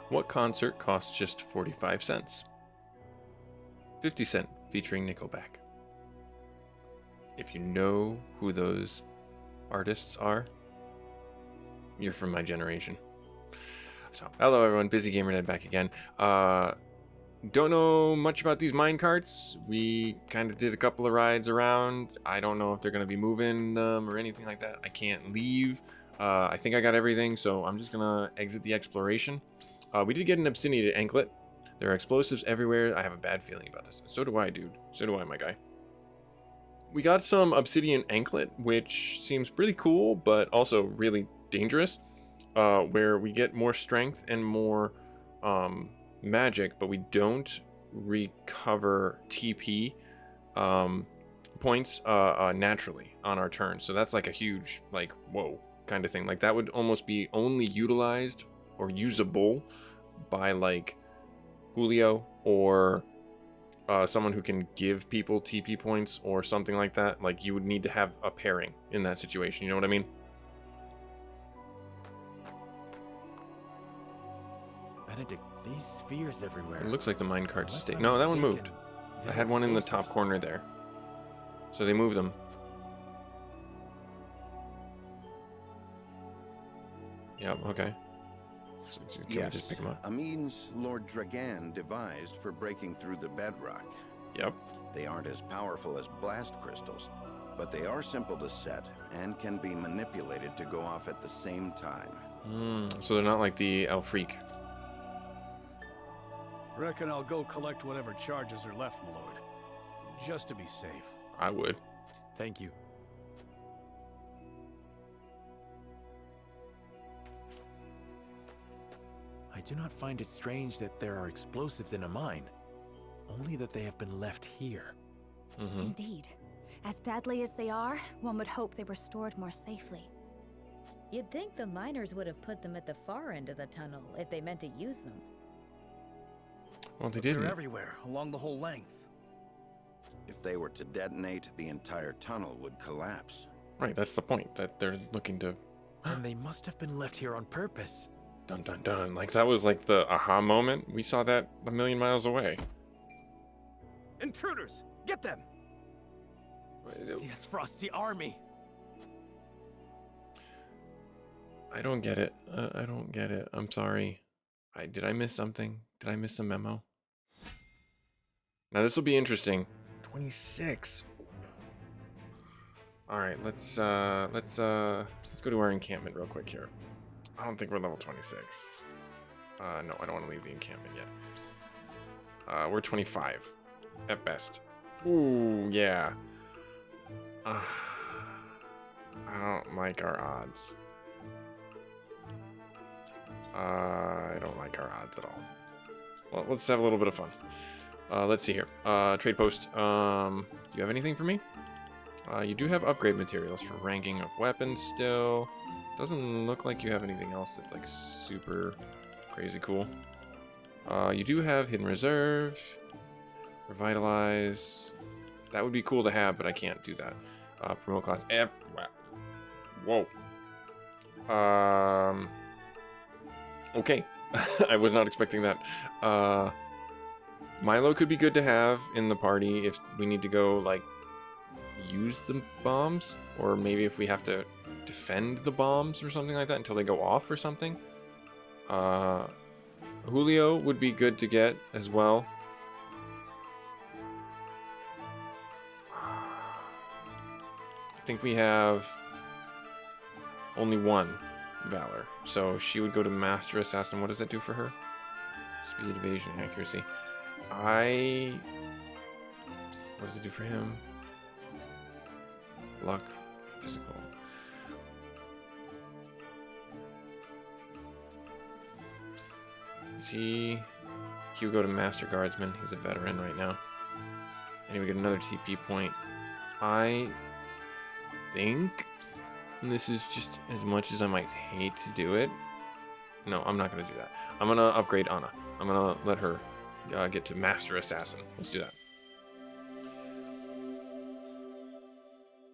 What concert costs just 45 cents? 50 Cent featuring Nickelback. If you know who those artists are, you're from my generation. So, hello everyone, Busy Gamer Dad back again. Don't know much about these mine carts. We kind of did a couple of rides around. I don't know if they're going to be moving them or anything like that. I can't leave. I think I got everything, so I'm just going to exit the exploration. We did get an obsidian anklet. There are explosives everywhere. I have a bad feeling about this. So do I, dude. So do I, my guy. We got some obsidian anklet, which seems pretty cool, but also really dangerous. Where we get more strength and more magic, but we don't recover TP points naturally on our turn. So that's like a huge, like, whoa kind of thing. Like that would almost be only utilized or usable by like Julio or someone who can give people TP points or something like that. Like you would need to have a pairing in that situation. You know what I mean? Benedict, these spheres everywhere. It looks like the minecart's Unless stayed. I'm No, that one mistaken, moved. I they're had one in the top explosives. corner there. So they moved them. Yep, okay. So can we just pick them up? A means Lord Dragan devised for breaking through the bedrock. Yep. They aren't as powerful as blast crystals, but they are simple to set and can be manipulated to go off at the same time. So they're not like the El Freak. Reckon I'll go collect whatever charges are left, my lord. Just to be safe. I would. Thank you. I do not find it strange that there are explosives in a mine, only that they have been left here. Indeed. As deadly as they are, one would hope they were stored more safely. You'd think the miners would have put them at the far end of the tunnel if they meant to use them. Well, they They're didn't. everywhere, along the whole length. If they were to detonate, the entire tunnel would collapse. Right, that's the point. That they're looking to... And they must have been left here on purpose. Dun dun dun. Like that was like the aha moment. We saw that a million miles away. Intruders! Get them! Yes, Frosty Army. I don't get it. I don't get it. I'm sorry. Did I miss something? Did I miss a memo? Now this will be interesting. 26. All right, let's go to our encampment real quick here. I don't think we're level 26. No, I don't want to leave the encampment yet. We're 25 at best. Ooh, yeah. I don't like our odds. I don't like our odds at all. Well, let's have a little bit of fun. Let's see here. Trade post. Do you have anything for me? You do have upgrade materials for ranking of weapons still. Doesn't look like you have anything else that's like super crazy cool. You do have hidden reserve, revitalize. That would be cool to have, but I can't do that. Promote class. Whoa. Okay. I was not expecting that. Milo could be good to have in the party if we need to go like use the bombs, or maybe if we have to defend the bombs or something like that until they go off or something. Julio would be good to get as well. I think we have only one Valor, so she would go to Master Assassin. What does that do for her? Speed, evasion, accuracy. What does it do for him? Luck, physical. He would go to Master Guardsman. He's a veteran right now. And he would get another TP point. I think this is just as much as I might hate to do it. No, I'm not going to do that. I'm going to upgrade Anna. I'm going to let her get to Master Assassin. Let's do that.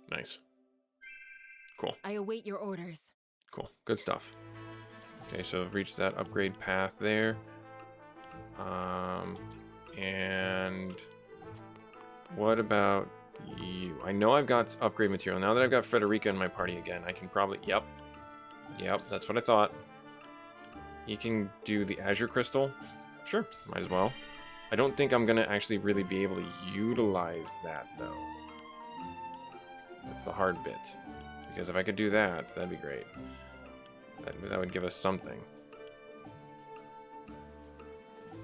Nice. Cool. I await your orders. Cool. Good stuff. Okay, so I've reached that upgrade path there. And what about you? I know I've got upgrade material. Now that I've got Frederica in my party again, I can probably... Yep, that's what I thought. He can do the Azure Crystal. Sure, might as well. I don't think I'm going to actually really be able to utilize that, though. That's the hard bit. Because if I could do that, that'd be great. That would give us something.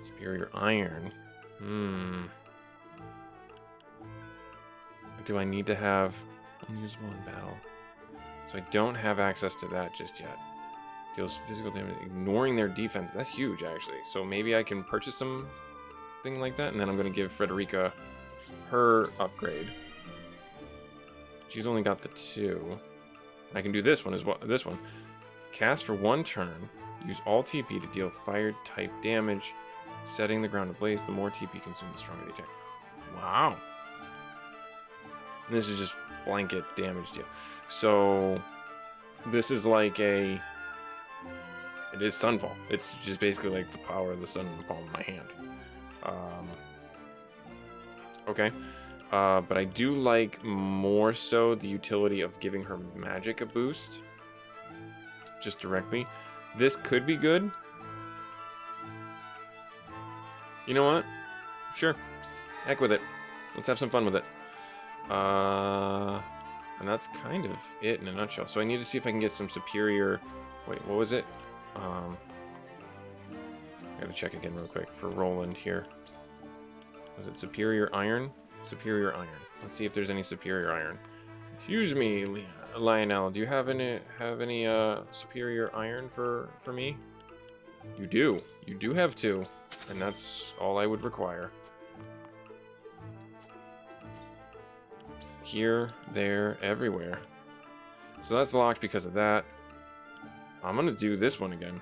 Superior Iron. Do I need to have unusable in battle? So I don't have access to that just yet. Deals physical damage, ignoring their defense. That's huge, actually. So maybe I can purchase something like that, and then I'm going to give Frederica her upgrade. She's only got the 2. I can do this one as well. This one. Cast for 1 turn. Use all TP to deal fire-type damage. Setting the ground ablaze. The more TP consumed, the stronger the attack. Wow. And this is just blanket damage deal. So this is like a... It is Sunfall. It's just basically like the power of the sun in the palm of my hand. Okay. But I do like more so the utility of giving her magic a boost. Just directly. This could be good. You know what? Sure. Heck with it. Let's have some fun with it. And that's kind of it in a nutshell. So I need to see if I can get some superior... Wait, what was it? I gotta check again real quick for Roland here. Was it superior iron? Superior iron. Let's see if there's any superior iron. Excuse me, Lionel. Do you have any superior iron for me? You do. You do have 2, and that's all I would require. Here, there, everywhere. So that's locked because of that. I'm gonna do this one again.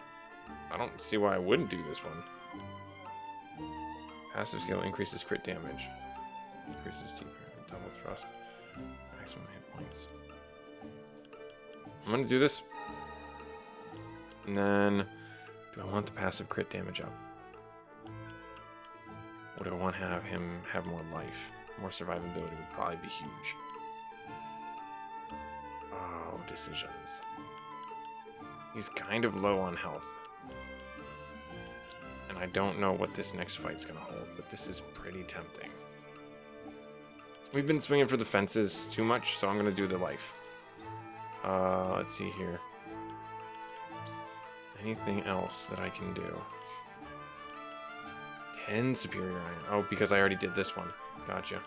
I don't see why I wouldn't do this one. Passive skill increases crit damage. Increases deeper, double thrust. Maximum hit points. I'm gonna do this. And then, do I want the passive crit damage up? Or do I want to have him have more life? More survivability would probably be huge. Oh, decisions. He's kind of low on health. And I don't know what this next fight's gonna hold, but this is pretty tempting. We've been swinging for the fences too much, so I'm gonna do the life. Let's see here. Anything else that I can do? 10 superior iron. Oh, because I already did this one. Gotcha.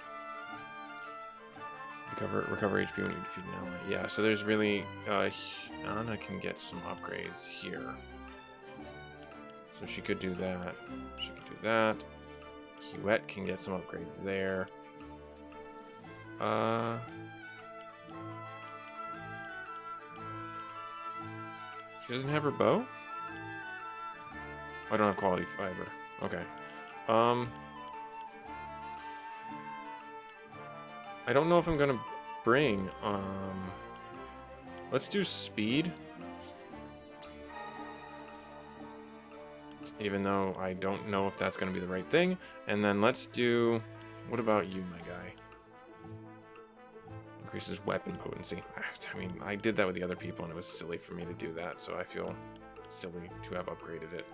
Recover HP when you defeat an ally. Yeah, so there's really... Anna can get some upgrades here. So she could do that. She could do that. Huette can get some upgrades there. She doesn't have her bow? I don't have quality fiber. Okay. I don't know if I'm gonna bring, let's do speed. Even though I don't know if that's gonna be the right thing. And then let's do, what about you, my guy? Increases weapon potency. I mean, I did that with the other people and it was silly for me to do that, so I feel silly to have upgraded it.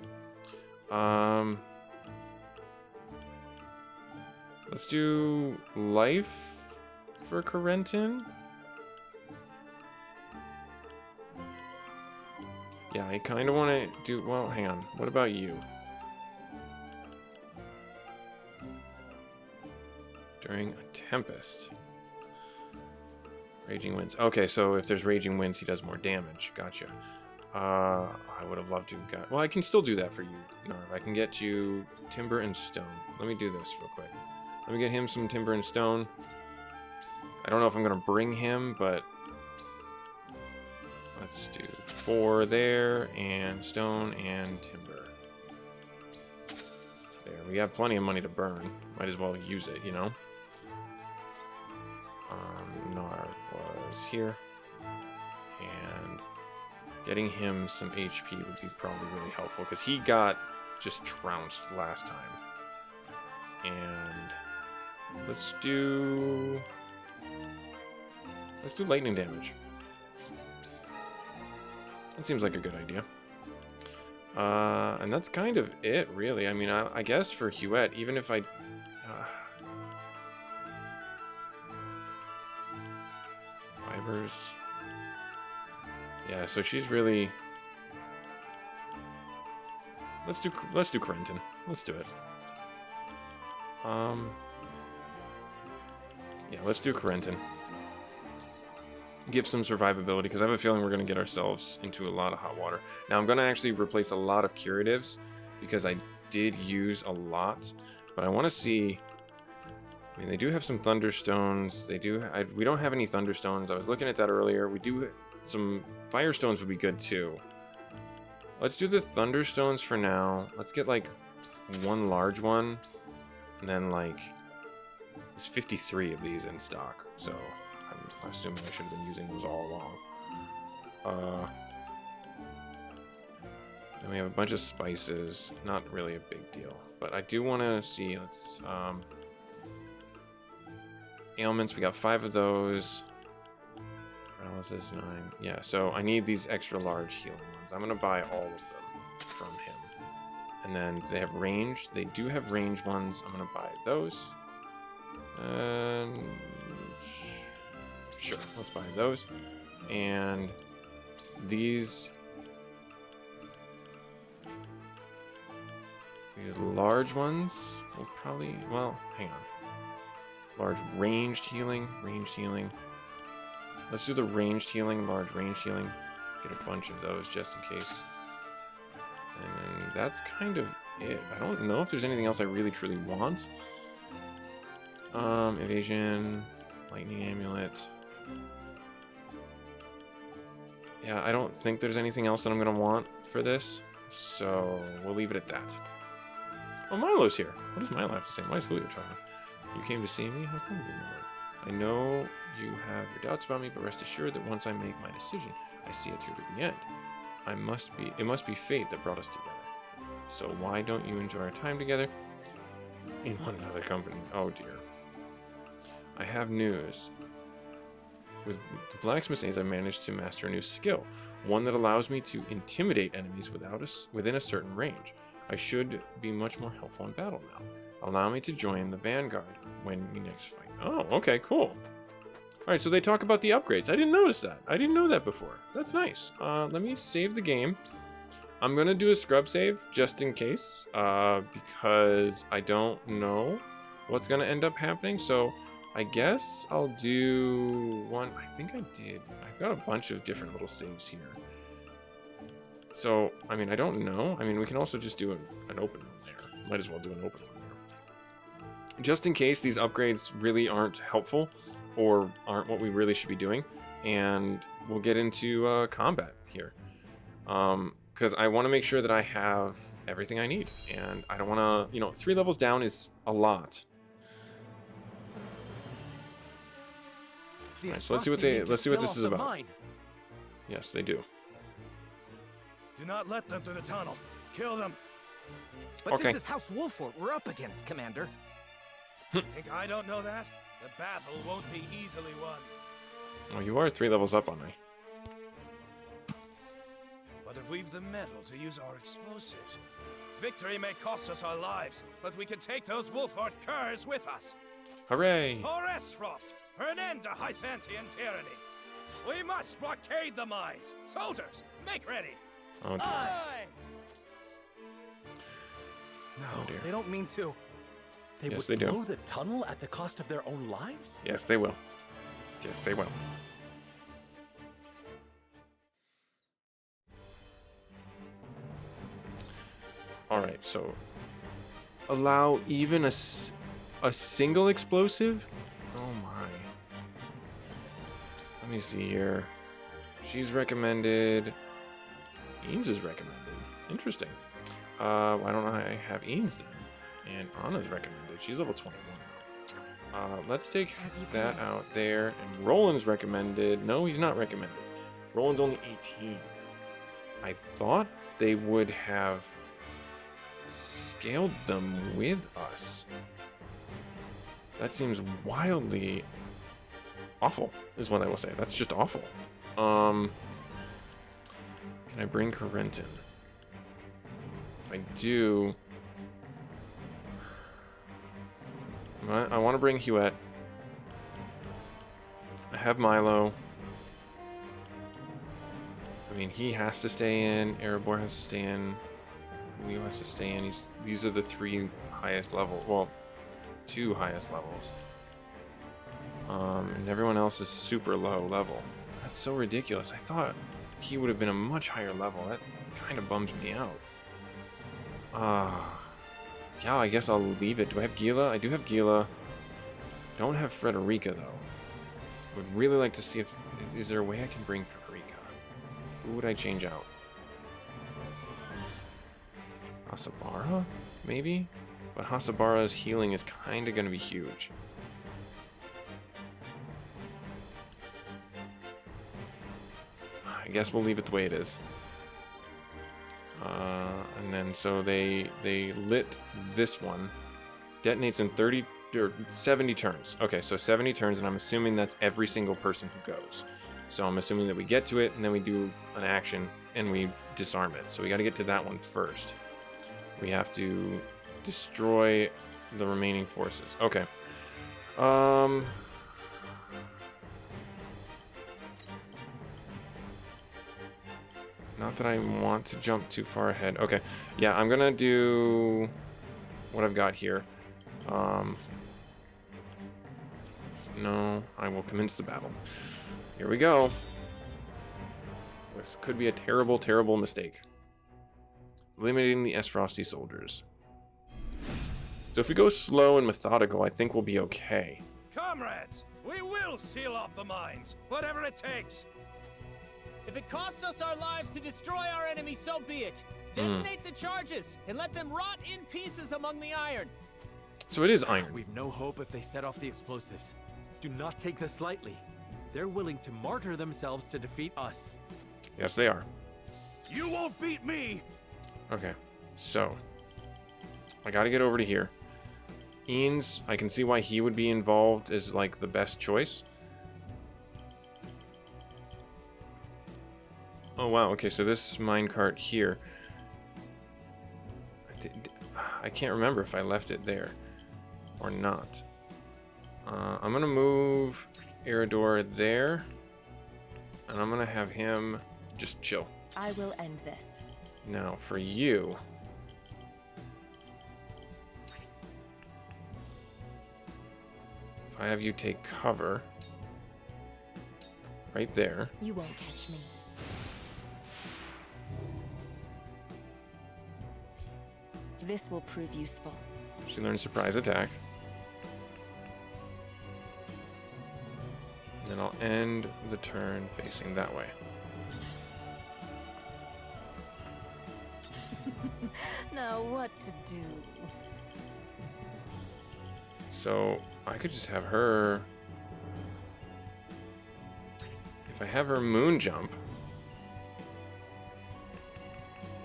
Let's do life for Corentin. Yeah, I kind of want to do... Well, hang on. What about you? During a tempest. Raging winds. Okay, so if there's raging winds, he does more damage. Gotcha. I would have loved to have got... Well, I can still do that for you, Narv. I can get you timber and stone. Let me do this real quick. Let me get him some timber and stone. I don't know if I'm going to bring him, but... Let's do 4 there, and stone, and timber. There, we have plenty of money to burn. Might as well use it, you know? Narv was here. And Getting him some HP would be probably really helpful, because he got just trounced last time. And let's do lightning damage. That seems like a good idea. And that's kind of it, really. I mean, I guess for Huette, even if I... fibers... Yeah, so she's really... Let's do Corentin. Let's do it. Yeah, let's do Corentin. Give some survivability, because I have a feeling we're going to get ourselves into a lot of hot water. Now, I'm going to actually replace a lot of curatives, because I did use a lot. But I want to see... I mean, they do have some Thunderstones. They do... we don't have any Thunderstones. I was looking at that earlier. We do... Some Firestones would be good, too. Let's do the Thunderstones for now. Let's get, like, one large one. And then, like... There's 53 of these in stock, so... I'm assuming I should have been using those all along. Then we have a bunch of spices. Not really a big deal. But I do want to see... Let's... ailments, we got 5 of those. Paralysis, 9. Yeah, so I need these extra large healing ones. I'm going to buy all of them from him. And then they have range. They do have range ones. I'm going to buy those. And... Sure, let's buy those. And these large ones will probably... Well, hang on. Large ranged healing. Let's do the ranged healing, large ranged healing. Get a bunch of those just in case. And that's kind of it. I don't know if there's anything else I really truly want. Evasion, lightning amulet. Yeah, I don't think there's anything else that I'm going to want for this. So we'll leave it at that. Oh, Milo's here. What does Milo have to say? My school you're talking. You came to see me? How come you know? I know you have your doubts about me, but rest assured that once I make my decision, I see it through to the end. It must be fate that brought us together. So why don't you enjoy our time together in one another company? Oh dear. I have news. With the blacksmith's aids, I managed to master a new skill, one that allows me to intimidate enemies within a certain range. I should be much more helpful in battle now. Allow me to join the vanguard when we next fight. Oh, okay, cool. Alright, so they talk about the upgrades. I didn't notice that. I didn't know that before. That's nice. Let me save the game. I'm going to do a scrub save just in case, because I don't know what's going to end up happening. So I guess I'll do one. I think I did. I've got a bunch of different little saves here. So, I mean, I don't know. I mean, we can also just do an open one there. Might as well do an open one there. Just in case these upgrades really aren't helpful or aren't what we really should be doing. And we'll get into combat here. Because I want to make sure that I have everything I need. And I don't want to, 3 levels down is a lot. Right, so let's see what this is about. Mine. Yes, they do. Do not let them through the tunnel. Kill them. But this is House Wolfort we're up against, Commander. Think I don't know that? The battle won't be easily won. Oh, you are 3 levels up on me. But if we've the metal to use our explosives, victory may cost us our lives, but we can take those Wolfort curs with us. Hooray! For Esfrost, for an end to Hysantian tyranny. We must blockade the mines. Soldiers, make ready. Oh dear. Aye. No, oh dear. They don't mean to. They yes, would they do. blow the tunnel at the cost of their own lives? Yes, they will. Yes, they will. Alright, so allow even a single explosive? Oh my. Let me see here. She's recommended. Eames is recommended. Interesting. Why don't I have Eames then? And Anna's recommended. She's level 21. Let's take that out there. And Roland's recommended. No, he's not recommended. Roland's only 18. I thought they would have scaled them with us. That seems wildly awful, is what I will say. That's just awful. Can I bring Corentin? If I do, I want to bring Huette. I have Milo. I mean, he has to stay in. Erebor has to stay in. Leo has to stay in. These are the 3 highest levels. Well, 2 highest levels. And everyone else is super low level. That's so ridiculous. I thought he would have been a much higher level. That kind of bums me out. Yeah, I guess I'll leave it. Do I have Gila? I do have Gila. Don't have Frederica, though. Would really like to see if... Is there a way I can bring Frederica? Who would I change out? Hasabara? Maybe? But Hasabara's healing is kind of going to be huge. I guess we'll leave it the way it is. And then so they lit this one. Detonates in 30 or 70 turns. Okay, so 70 turns, and I'm assuming that's every single person who goes. So I'm assuming that we get to it, and then we do an action, and we disarm it. So we got to get to that one first. We have to destroy the remaining forces. Okay. Not that I want to jump too far ahead. Okay. Yeah, I'm gonna do what I've got here. No, I will commence the battle. Here we go. This could be a terrible, terrible mistake. Eliminating the S-Frosty soldiers. So if we go slow and methodical, I think we'll be okay. Comrades, we will seal off the mines, whatever it takes. If it costs us our lives to destroy our enemy, so be it. Detonate the charges and let them rot in pieces among the iron. So it is iron. We've no hope if they set off the explosives. Do not take this lightly. They're willing to martyr themselves to defeat us. Yes, they are. You won't beat me! Okay, so I gotta get over to here. Eanes, I can see why he would be involved as like the best choice. Oh wow, okay, so this minecart here. I can't remember if I left it there or not. I'm gonna move Eredor there, and I'm gonna have him just chill. I will end this. Now for you, if I have you take cover right there. You won't catch me. This will prove useful. She learns surprise attack. And then I'll end the turn facing that way. Now what to do? So I could just have her. If I have her moon jump,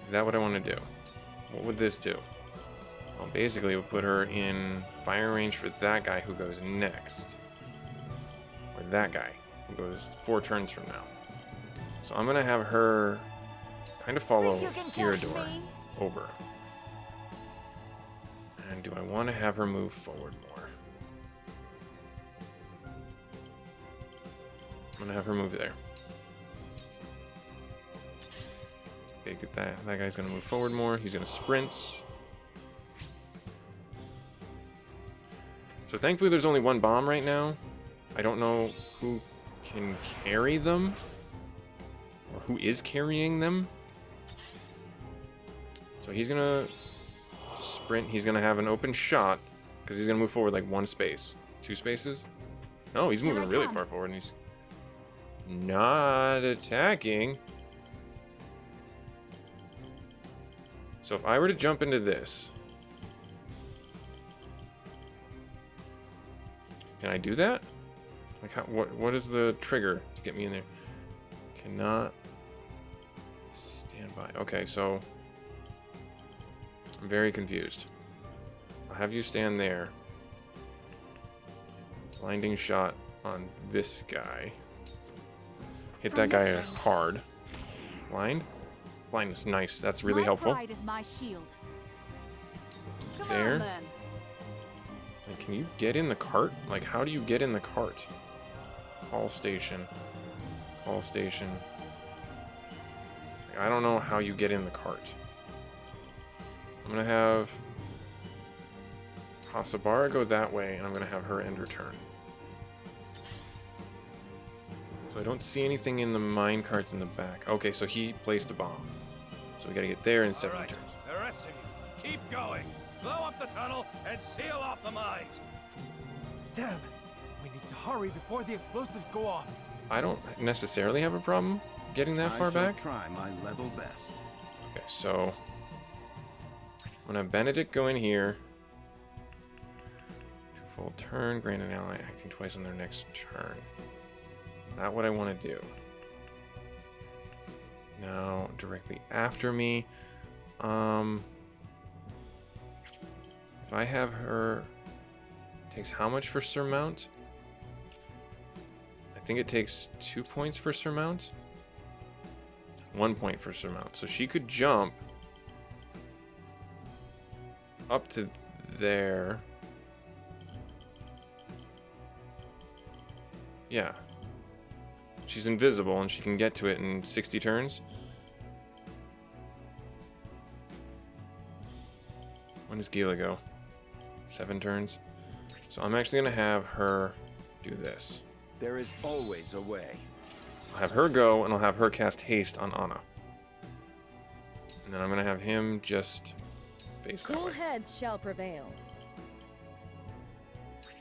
is that what I want to do? What would this do? Well, basically it would put her in fire range for that guy who goes next. Or that guy who goes 4 turns from now. So I'm gonna have her kind of follow Eredor over. And do I want to have her move forward more? I'm gonna have her move there. Okay, get that. That guy's gonna move forward more. He's gonna sprint. So thankfully there's only one bomb right now. I don't know who can carry them. Or who is carrying them. So he's gonna sprint. He's gonna have an open shot. Because he's gonna move forward like 1 space. 2 spaces? No, he's moving really far forward and he's not attacking. So if I were to jump into this, can I do that? Like, how, what is the trigger to get me in there? Cannot stay Stand by. Okay, so I'm very confused. I'll have you stand there. Blinding shot on this guy. Hit that guy hard. Blind? Blindness, nice. That's really helpful. My pride is my shield. Come There. on, then. Like, can you get in the cart? Like, how do you get in the cart? Call station. Call station. Like, I don't know how you get in the cart. I'm gonna have Hasabara go that way, and I'm gonna have her end her turn. So I don't see anything in the mine carts in the back. Okay, so he placed a bomb. So we gotta get there in 7 Alright, turns. the rest of you, keep going. Blow up the tunnel and seal off the mines. Damn! We need to hurry before the explosives go off. I don't necessarily have a problem getting that far I shall back. try my level best. Okay, so I'm gonna have Benedict go in here. Do a full turn, grant an ally acting twice on their next turn. Is that what I want to do? Now, directly after me, if I have her, takes how much for surmount? I think it takes 2 points for surmount. 1 point for surmount. So she could jump up to there. Yeah. She's invisible and she can get to it in 60 turns. When does Gila go? 7 turns. So I'm actually going to have her do this. There is always a way. I'll have her go, and I'll have her cast haste on Anna. And then I'm going to have him just face that Cool way. heads shall prevail.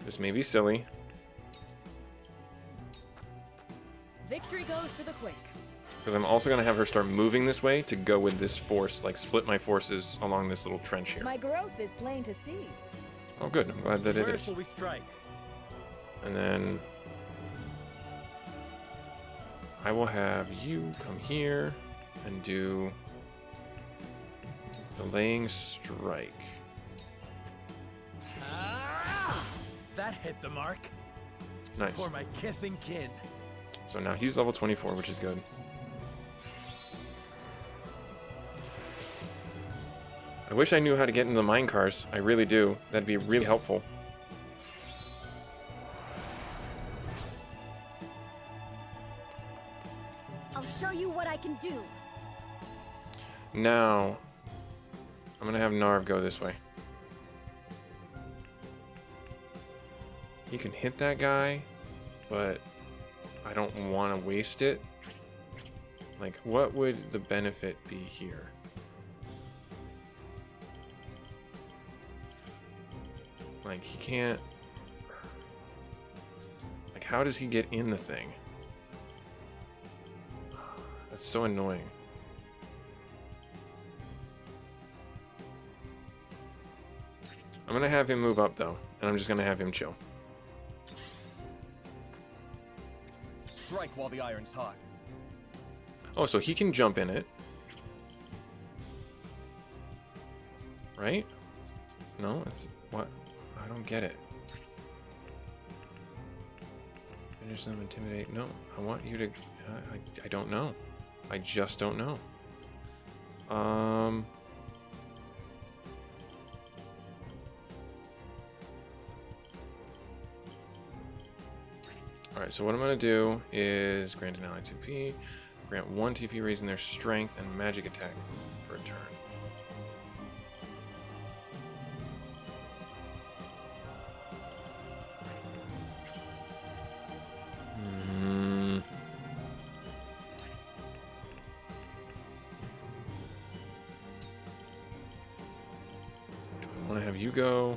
This may be silly. Victory goes to the quick. Because I'm also going to have her start moving this way to go with this force, like split my forces along this little trench here. My growth is plain to see. Oh good, I'm glad that it Where is. shall we strike? And then I will have you come here and do the laying strike. That hit the mark. Nice. For my kith and kin. So now he's level 24, which is good. I wish I knew how to get into the mine cars. I really do. That'd be really helpful. I'll show you what I can do. Now, I'm gonna have Narv go this way. He can hit that guy, but I don't want to waste it. Like, what would the benefit be here? Like, he can't... Like, how does he get in the thing? That's so annoying. I'm gonna have him move up, though, and I'm just gonna have him chill. Strike while the iron's hot. Oh, so he can jump in it. Right? No, it's... What? I don't get it. Finish them, intimidate. No, I want you to... I don't know. I just don't know. Alright, so what I'm going to do is grant an ally 2p, grant 1 TP raising their strength and magic attack for a turn. Do I want to have you go?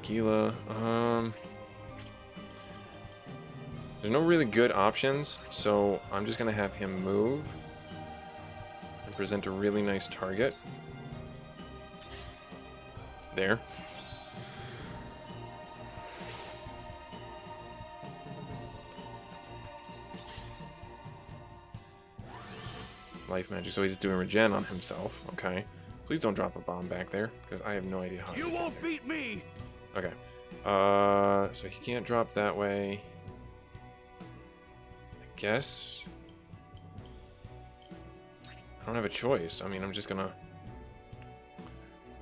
Gila, there's no really good options, so I'm just gonna have him move and present a really nice target. There. life magic, so he's doing regen on himself. Okay. Please don't drop a bomb back there, because I have no idea how. You won't beat me! Okay. So he can't drop that way. I guess. I don't have a choice. I mean, I'm just gonna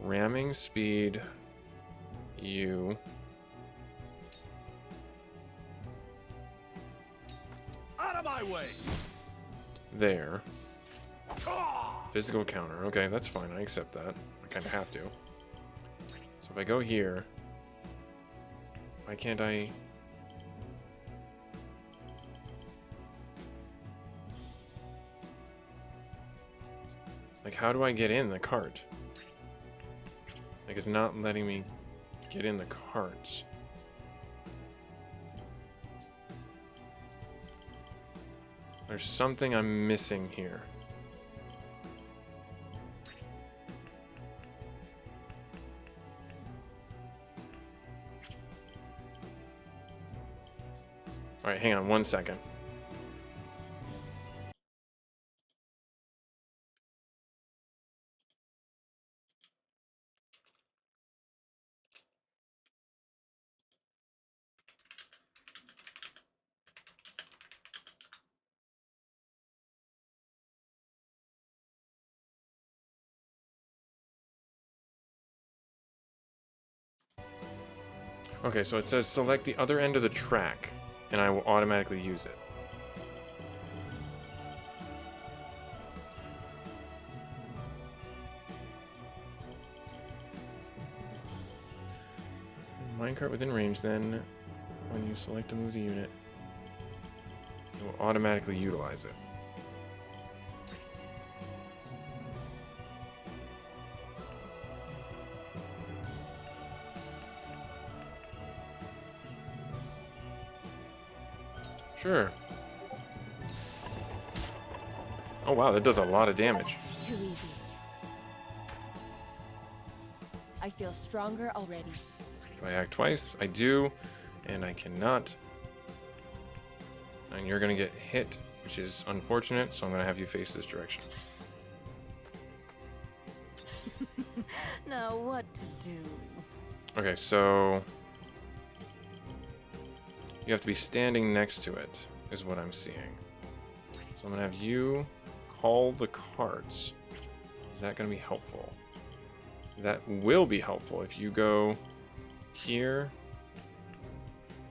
ramming speed you. Out of my way! There. Physical counter. Okay, that's fine. I accept that. I kind of have to. So if I go here, why can't I? Like, how do I get in the cart? Like, it's not letting me get in the cart. There's something I'm missing here. All right, hang on 1 second. Okay, so it says select the other end of the track, and I will automatically use it. Minecart within range, then when you select to move the unit, it will automatically utilize it. Sure. Oh wow, that does a lot of damage. Too easy. I feel stronger already. Do I act twice? I do, and I cannot. And you're gonna get hit, which is unfortunate, so I'm gonna have you face this direction. Now what to do? Okay, so you have to be standing next to it, is what I'm seeing. So I'm gonna have you call the carts. Is that gonna be helpful? That will be helpful if you go here,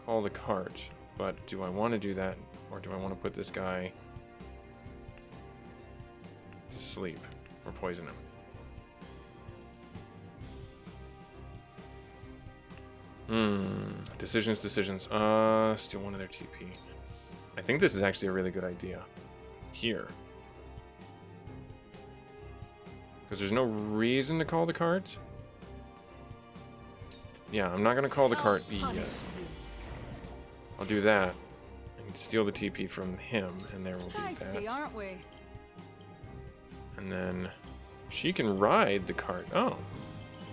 call the cart. But do I want to do that, or do I want to put this guy to sleep or poison him? Decisions. Steal one of their TP. I think this is actually a really good idea. Here. Because there's no reason to call the cart. Yeah, I'm not going to call the cart yet. I'll do that. And steal the TP from him, and there will be that. Aren't we? And then she can ride the cart. Oh.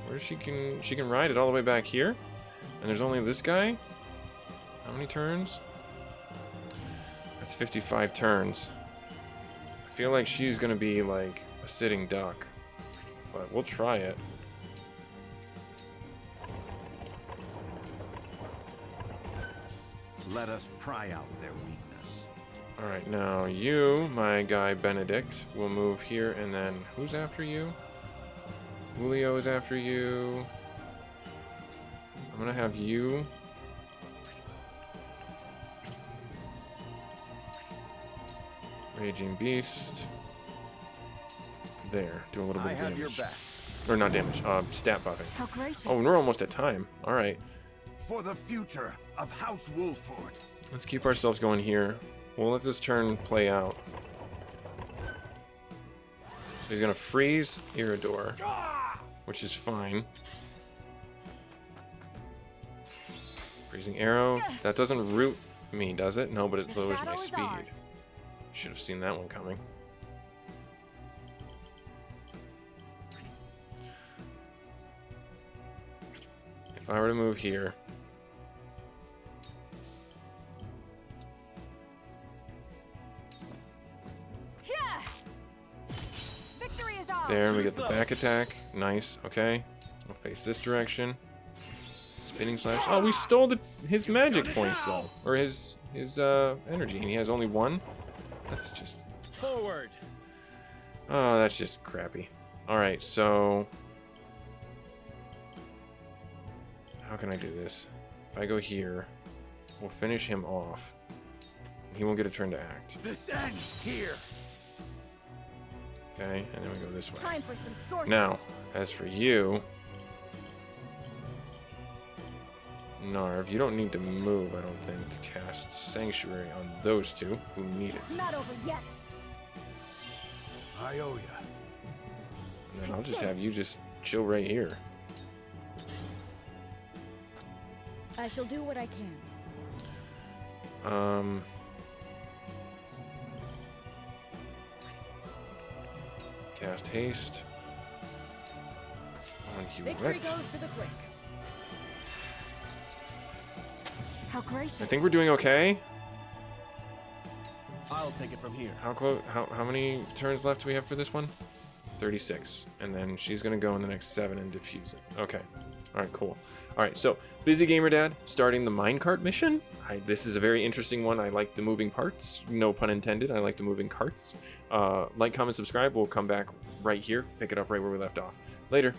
Where she can ride it all the way back here? And there's only this guy? How many turns? That's 55 turns. I feel like she's gonna be like a sitting duck. But we'll try it. Let us pry out their weakness. Alright, now you, my guy Benedict, will move here, and then who's after you? Julio is after you. I'm gonna have you. Raging Beast. There, do a little bit I of have damage. your back. Or not damage, stat buffing. How gracious. Oh, we're almost at time. Alright, For the future of House Wolford. let's keep ourselves going here. We'll let this turn play out. So he's gonna freeze Iridor, which is fine. Freezing arrow. That doesn't root me, does it? No, but it lowers my speed. Should have seen that one coming. If I were to move here, There, we get the back attack. Nice. Okay. We'll face this direction. Spinning slash. Oh, we stole his magic points though, or his energy, and he has only one. That's just. Forward. Oh, that's just crappy. All right, so how can I do this? If I go here, we'll finish him off. He won't get a turn to act. This ends here. Okay, and then we go this way. Time for some sorcery. Now, as for you, Narv, you don't need to move, I don't think, to cast Sanctuary on those two who need it. It's not over yet. I owe ya. And then I'll just have you just chill right here. I shall do what I can. Cast haste. On Victory Hewitt. goes to the quick. How gracious. I think we're doing okay. I'll take it from here. How close? How many turns left do we have for this one? 36. And then she's gonna go in the next 7 and defuse it. Okay. All right. Cool. All right. So, Busy Gamer Dad starting the minecart mission. This is a very interesting one. I like the moving parts. No pun intended. I like the moving carts. Like, comment, subscribe. We'll come back right here. Pick it up right where we left off. Later.